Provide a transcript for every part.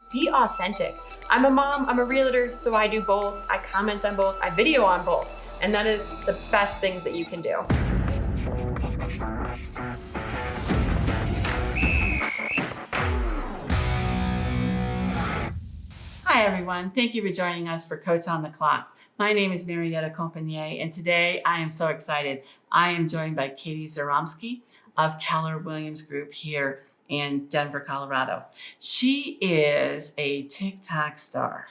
be authentic. I'm a mom, I'm a realtor, so I do both. I comment on both, I video on both. And that is the best things that you can do. Hi everyone, thank you for joining us for Coach on the Clock. My name is Marietta Companie, and today I am so excited. I am joined by Kati Zuromski of Keller Williams Group here in Denver, Colorado. She is a TikTok star.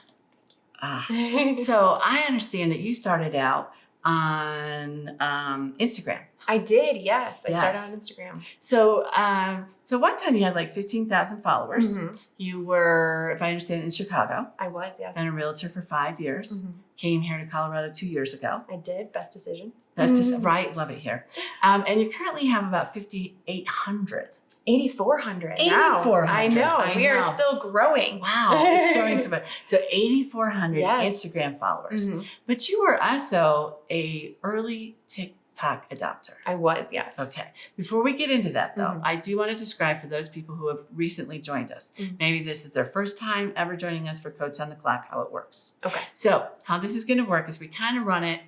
So I understand that you started out on Instagram. I did, yes. I started on Instagram. So one time you had like 15,000 followers. Mm-hmm. You were, if I understand, in Chicago. I was, yes. Been a realtor for 5 years. Mm-hmm. Came here to Colorado 2 years ago. I did. Best decision. Right. Love it here. And you currently have about 5,800. 8,400. 8,400. I know. We are still growing. Wow. It's growing so much. So 8,400 Instagram followers. Mm-hmm. But you were also a early TikTok adopter. I was, yes. Okay. Before we get into that, though, I do want to describe for those people who have recently joined us. Maybe this is their first time ever joining us for Coach on the Clock, how it works. Okay. So how this is going to work is we kind of run it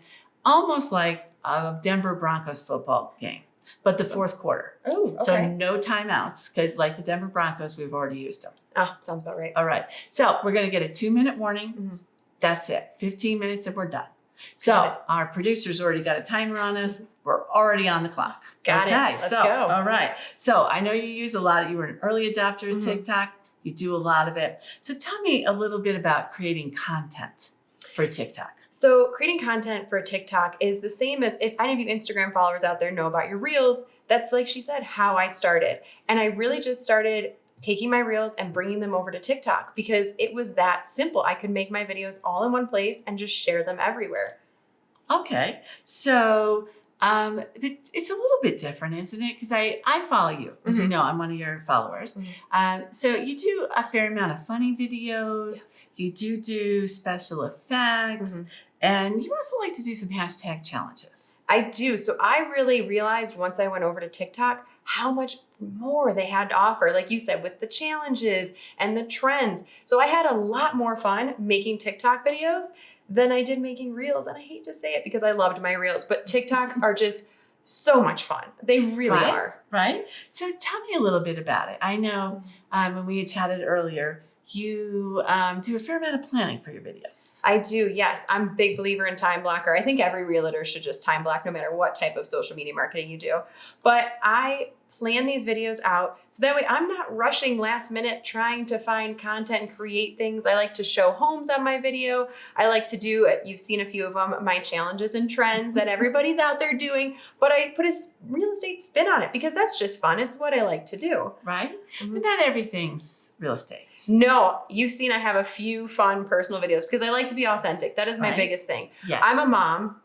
almost like a Denver Broncos football game, but the fourth quarter. Oh, okay. So no timeouts, because like the Denver Broncos, we've already used them. Oh, sounds about right. All right. So we're going to get a 2-minute warning. Mm-hmm. That's it. 15 minutes and we're done. So our producer's already got a timer on us. We're already on the clock. Got it. Let's go. All right. So I know you use a lot. You were an early adopter of TikTok. You do a lot of it. So tell me a little bit about creating content for TikTok. So creating content for TikTok is the same as if any of you Instagram followers out there know about your Reels. That's, like she said, how I started. And I really just started taking my Reels and bringing them over to TikTok because it was that simple. I could make my videos all in one place and just share them everywhere. Okay. So it's a little bit different, isn't it? Because I follow you. As you know, I'm one of your followers. So you do a fair amount of funny videos. Yes. You do special effects. And you also like to do some hashtag challenges. I do. So I really realized once I went over to TikTok how much more they had to offer, like you said, with the challenges and the trends. So I had a lot more fun making TikTok videos than I did making Reels. And I hate to say it because I loved my Reels, but TikToks are just so much fun. They really are. Right? So tell me a little bit about it. I know when we had chatted earlier, you do a fair amount of planning for your videos. I do, yes. I'm a big believer in time blocker. I think every realtor should just time block no matter what type of social media marketing you do. But I plan these videos out so that way I'm not rushing last minute trying to find content and create things. I like to show homes on my video. I like to do, you've seen a few of them, my challenges and trends that everybody's out there doing, but I put a real estate spin on it because that's just fun. It's what I like to do. Right? But not everything's real estate. No, you've seen I have a few fun personal videos because I like to be authentic. That is my biggest thing. Yes. I'm a mom.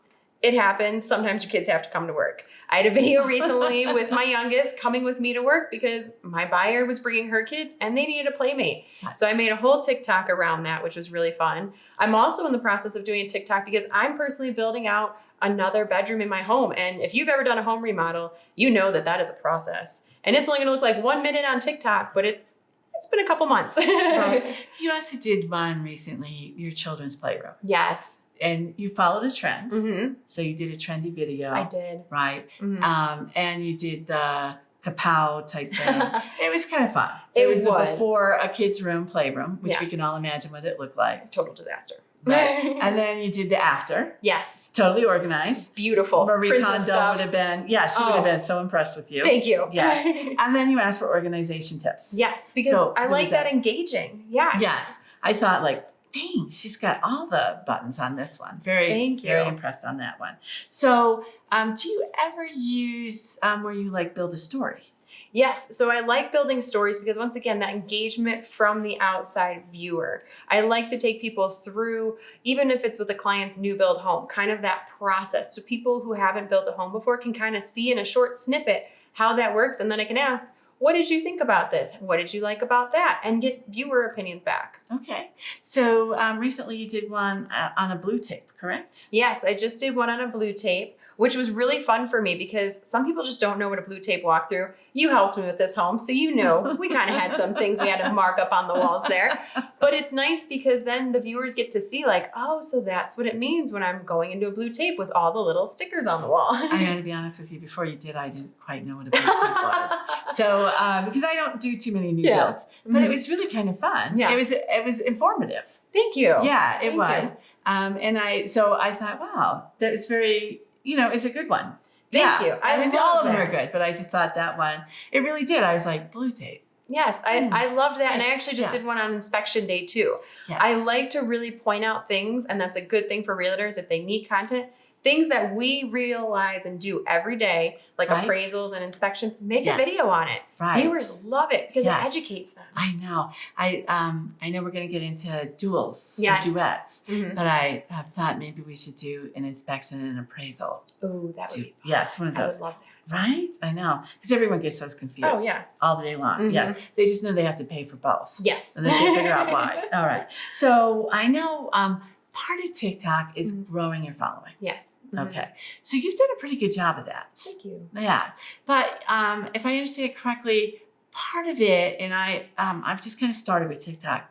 It happens. Sometimes your kids have to come to work. I had a video recently with my youngest coming with me to work because my buyer was bringing her kids and they needed a playmate. So I made a whole TikTok around that, which was really fun. I'm also in the process of doing a TikTok because I'm personally building out another bedroom in my home. And if you've ever done a home remodel, you know that that is a process. And it's only going to look like 1 minute on TikTok, but it's been a couple months. Right. You also did one recently, your children's playroom. Yes. And you followed a trend. So you did a trendy video. I did. Right. And you did the kapow type thing. It was kind of fun. So it was the before a kid's room playroom, which we can all imagine what it looked like. Total disaster. Right. And then you did the after. Yes. Totally organized. Beautiful. Marie Kondo would have been, she would have been so impressed with you. Thank you. Yes. And then you asked for organization tips. Yes, because I like that engaging. Yeah. Yes. I thought like, dang, she's got all the buttons on this one. Very impressed on that one. So do you ever use where you like build a story? Yes. So I like building stories because once again, that engagement from the outside viewer. I like to take people through, even if it's with a client's new build home, kind of that process. So people who haven't built a home before can kind of see in a short snippet how that works. And then I can ask, what did you think about this? What did you like about that? And get viewer opinions back. Okay. So recently you did one on a blue tape, correct? Yes, I just did one on a blue tape which was really fun for me because some people just don't know what a blue tape walkthrough. You helped me with this home, so you know we kind of had some things we had to mark up on the walls there. But it's nice because then the viewers get to see like, oh, so that's what it means when I'm going into a blue tape with all the little stickers on the wall. I got to be honest with you, before you did, I didn't quite know what a blue tape was. So, because I don't do too many new builds, but it was really kind of fun. Yeah. It was informative. Thank you. Yeah, it Thank was. you. And I thought, wow, that was very, it's a good one. Thank you. I love all of them that. are good, but I just thought that one, it really did. I was like, blue tape. Yes, I loved that. And I actually just did one on inspection day too. Yes. I like to really point out things, and that's a good thing for realtors if they need content. Things that we realize and do every day, like appraisals and inspections, make a video on it. Right. Viewers love it because it educates them. I know. I know we're going to get into duels or Yes. duets, Mhm. but I have thought maybe we should do an inspection and an appraisal. Ooh, that would be fun. Yes, one of I those. would love that. Right? I know. Because everyone gets those confused. Oh, yeah. All day long. Mhm. Yes. They just know they have to pay for both. Yes. And then they figure out why. All right. So I know part of TikTok is growing your following. Yes. Mhm. Okay. So you've done a pretty good job of that. Thank you. Yeah. But if I understand it correctly, part of it, and I've just kind of started with TikTok.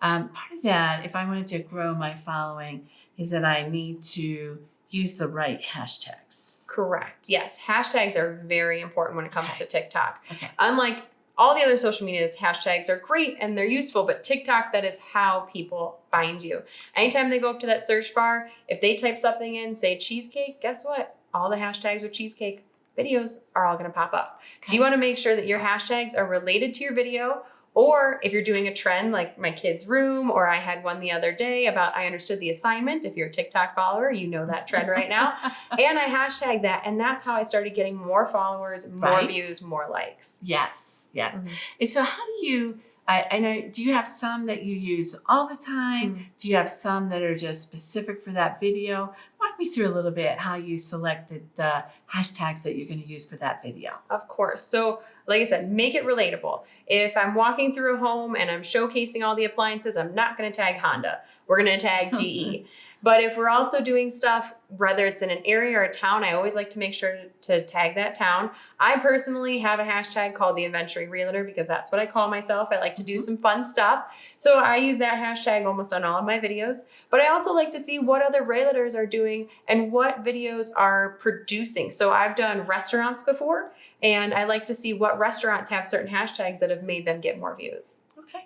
Part of that, if I wanted to grow my following, is that I need to use the right hashtags. Correct. Yes. Hashtags are very important when it comes to TikTok. Okay. Unlike all the other social medias, hashtags are great and they're useful, but TikTok, that is how people find you. Anytime they go up to that search bar, if they type something in, say cheesecake, guess what? All the hashtags with cheesecake videos are all going to pop up. So you want to make sure that your hashtags are related to your video. Or if you're doing a trend like my kid's room, or I had one the other day about I understood the assignment. If you're a TikTok follower, you know that trend right now. And I hashtag that. And that's how I started getting more followers, more views, more likes. Yes. Yes. Mhm. And so how do you, I know, do you have some that you use all the time? Do you have some that are just specific for that video? Walk me through a little bit how you selected the hashtags that you're going to use for that video. Of course. So like I said, make it relatable. If I'm walking through a home and I'm showcasing all the appliances, I'm not going to tag Honda. We're going to tag GE. But if we're also doing stuff, whether it's in an area or a town, I always like to make sure to tag that town. I personally have a hashtag called the Adventuring Realtor because that's what I call myself. I like to do some fun stuff. So I use that hashtag almost on all of my videos. But I also like to see what other realtors are doing and what videos are producing. So I've done restaurants before, and I like to see what restaurants have certain hashtags that have made them get more views. Okay.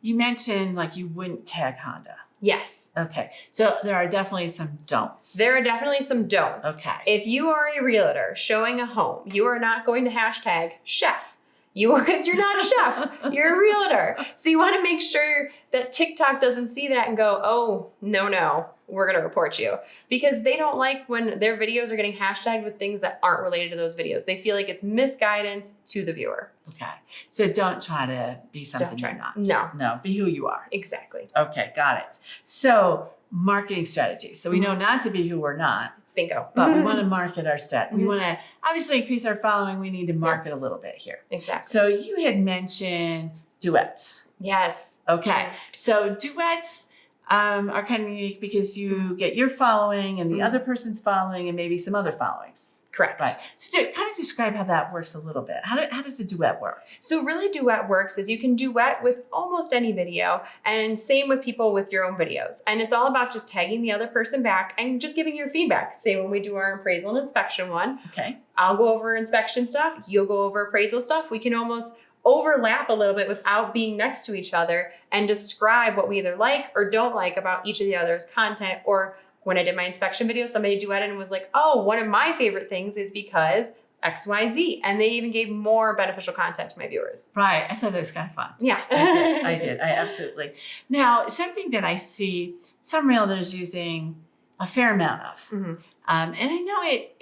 You mentioned like you wouldn't tag Honda. Yes. Okay. So there are definitely some don'ts. There are definitely some don'ts. Okay. If you are a realtor showing a home, you are not going to hashtag chef. Because you're not a chef, you're a realtor. So you want to make sure that TikTok doesn't see that and go, oh, no, we're going to report you. Because they don't like when their videos are getting hashtagged with things that aren't related to those videos. They feel like it's misguidance to the viewer. Okay. So don't try to be something you're not. No, be who you are. Exactly. Okay, got it. So marketing strategies. So we know not to be who we're not. Bingo. But we want to market our stuff. We want to obviously increase our following. We need to market a little bit here. Exactly. So you had mentioned duets. Yes. Okay. So duets are kind of unique because you get your following and the other person's following and maybe some other followings. Correct. Right. So kind of describe how that works a little bit. How does a duet work? So really Duet works is you can duet with almost any video, and same with people with your own videos. And it's all about just tagging the other person back and just giving your feedback. Say when we do our appraisal and inspection one, okay, I'll go over inspection stuff, you'll go over appraisal stuff. We can almost overlap a little bit without being next to each other and describe what we either like or don't like about each of the other's content. Or when I did my inspection video, somebody duetted and was like, oh, one of my favorite things is because XYZ. And they even gave more beneficial content to my viewers. Right. I thought that was kind of fun. Yeah. I did. I absolutely. Now, something that I see some realtors using a fair amount of, and I know it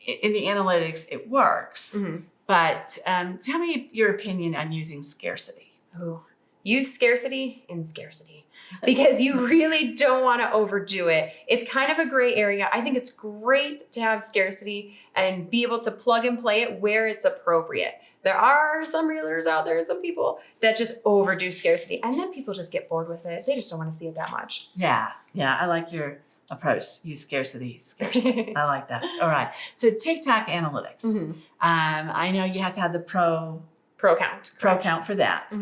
in the analytics, it works, but tell me your opinion on using scarcity. Ooh. Use scarcity in scarcity. Because you really don't want to overdo it. It's kind of a gray area. I think it's great to have scarcity and be able to plug and play it where it's appropriate. There are some realtors out there and some people that just overdo scarcity, and then people just get bored with it. They just don't want to see it that much. Yeah. I like your approach. Use scarcity scarcely. I like that. All right. So TikTok analytics. I know you have to have the pro count. For that.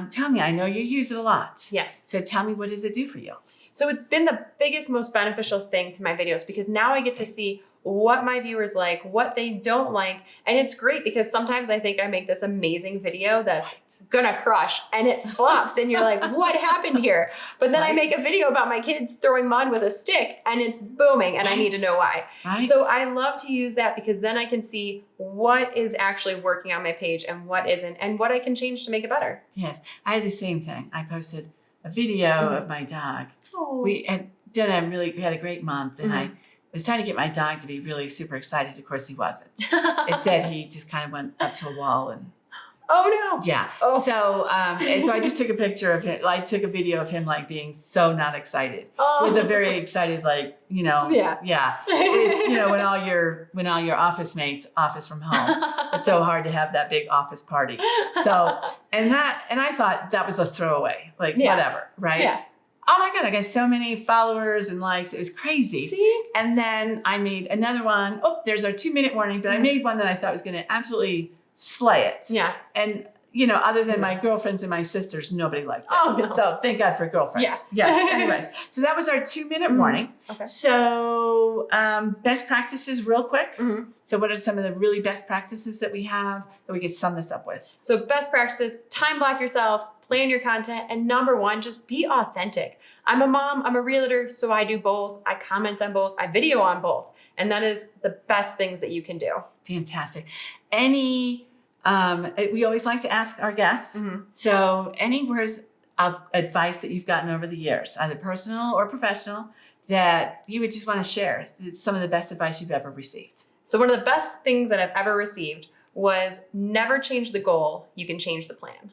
Tell me, I know you use it a lot. Yes. So tell me, what does it do for you? So it's been the biggest, most beneficial thing to my videos because now I get to see what my viewers like, what they don't like. And it's great because sometimes I think I make this amazing video that's gonna crush and it flops and you're like, what happened here? But then I make a video about my kids throwing mud with a stick and it's booming and I need to know why. So I love to use that because then I can see what is actually working on my page and what isn't and what I can change to make it better. Yes, I had the same thing. I posted a video of my dog. We had we had a great month and I was trying to get my dog to be really super excited. Of course, he wasn't. Instead, he just kind of went up to a wall and. Oh no! Yeah. Oh. So, and so I just took a picture of him. I took a video of him like being so not excited, with a very excited, like yeah. With, when all your office mates office from home. It's so hard to have that big office party. So, and I thought that was a throwaway, like whatever, right? Yeah. Oh my God, I got so many followers and likes. It was crazy. See? And then I made another one. Oh, there's our 2-minute warning, but I made one that I thought was going to absolutely slay it. Yeah. And, other than my girlfriends and my sisters, nobody liked it. Oh, no. So thank God for girlfriends. Yeah. Yes. Anyways, so that was our 2-minute warning. Okay. So best practices real quick. So what are some of the really best practices that we have that we could sum this up with? So best practices, time block yourself, plan your content, and number one, just be authentic. I'm a mom, I'm a realtor, so I do both. I comment on both, I video on both. And that is the best things that you can do. Fantastic. We always like to ask our guests. So any words of advice that you've gotten over the years, either personal or professional, that you would just want to share? It's some of the best advice you've ever received. So one of the best things that I've ever received was never change the goal, you can change the plan.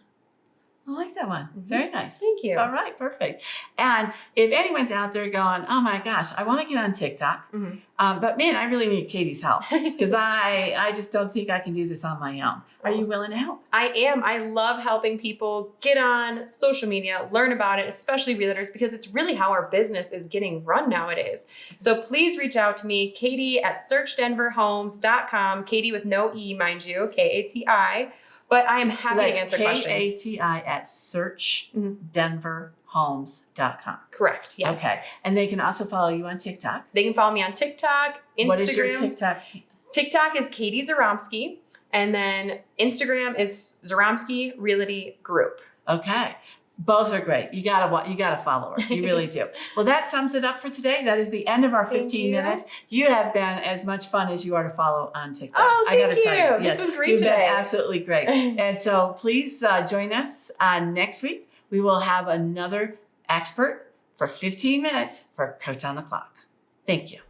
I like that one. Very nice. Thank you. All right, perfect. And if anyone's out there going, oh my gosh, I want to get on TikTok, but man, I really need Kati's help because I just don't think I can do this on my own. Are you willing to help? I am. I love helping people get on social media, learn about it, especially realtors, because it's really how our business is getting run nowadays. So please reach out to me, Kati at searchdenverhomes.com, Kati with no E, mind you, Kati. But I am happy to answer questions. Kati at searchdenverhomes.com. Correct, yes. Okay. And they can also follow you on TikTok. They can follow me on TikTok, Instagram. What is your TikTok? TikTok is Kati Zuromski. And then Instagram is Zuromski Realty Group. Okay. Both are great. You gotta follow her. You really do. Well, that sums it up for today. That is the end of our 15 minutes. You have been as much fun as you are to follow on TikTok. Oh, thank you. Tell you. This was great You've today. Been absolutely great. And so please join us next week. We will have another expert for 15 minutes for Coach on the Clock. Thank you.